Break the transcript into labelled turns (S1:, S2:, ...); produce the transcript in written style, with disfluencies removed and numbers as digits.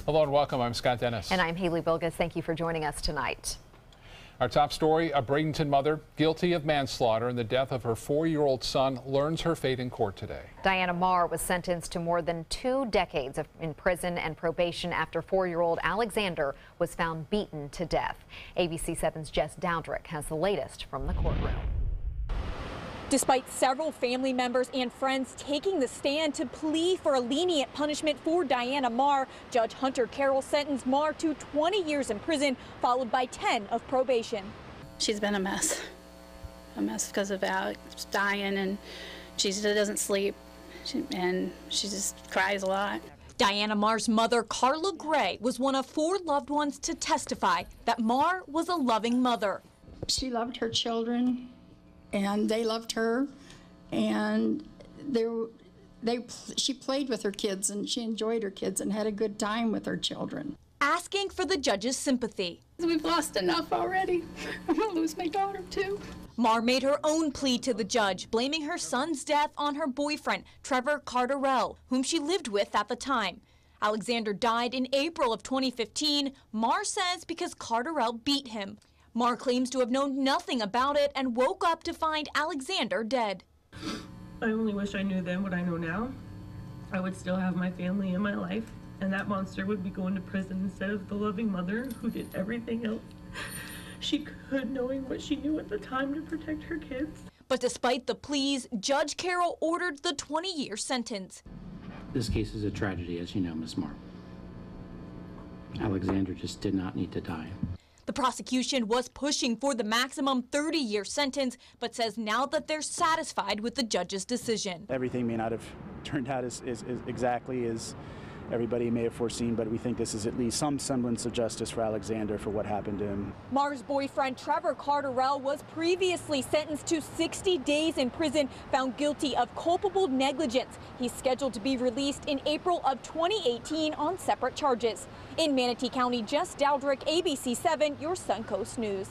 S1: Hello and welcome. I'm Scott Dennis.
S2: And I'm Haley Bilgus. Thank you for joining us tonight.
S1: Our top story, a Bradenton mother guilty of manslaughter in the death of her 4-year-old son learns her fate in court today.
S2: Diana Marr was sentenced to more than 2 decades in prison and probation after 4-year-old Alexander was found beaten to death. ABC 7's Jess Dowdrick has the latest from the courtroom.
S3: Despite several family members and friends taking the stand to plea for a lenient punishment for Diana Marr, Judge Hunter Carroll sentenced Marr to 20 years in prison, followed by 10 of probation.
S4: She's been a mess because of Alex dying, and she doesn't sleep, and she just cries a lot.
S3: Diana Marr's mother, Carla Gray, was one of 4 loved ones to testify that Marr was a loving mother.
S5: She loved her children, and they loved her, and she played with her kids, and she enjoyed her kids and had a good time with her children.
S3: Asking for the judge's sympathy.
S4: We've lost enough already. I'm gonna lose my daughter too.
S3: Marr made her own plea to the judge, blaming her son's death on her boyfriend, Trevor Carterell, whom she lived with at the time. Alexander died in April of 2015, Marr says because Carterell beat him. Marr claims to have known nothing about it and woke up to find Alexander dead.
S6: I only wish I knew then what I know now. I would still have my family in my life, and that monster would be going to prison instead of the loving mother who did everything else she could, knowing what she knew at the time to protect her kids.
S3: But despite the pleas, Judge Carroll ordered the 20-year sentence.
S7: This case is a tragedy, as you know, Ms. Marr. Alexander just did not need to die.
S3: The prosecution was pushing for the maximum 30-year sentence, but says now that they're satisfied with the judge's decision.
S8: Everything may not have turned out as exactly as everybody may have foreseen, but we think this is at least some semblance of justice for Alexander for what happened to him.
S3: Marr's boyfriend, Trevor Carterell, was previously sentenced to 60 days in prison, found guilty of culpable negligence. He's scheduled to be released in April of 2018 on separate charges. In Manatee County, Jess Dowdrick, ABC 7, your Suncoast News.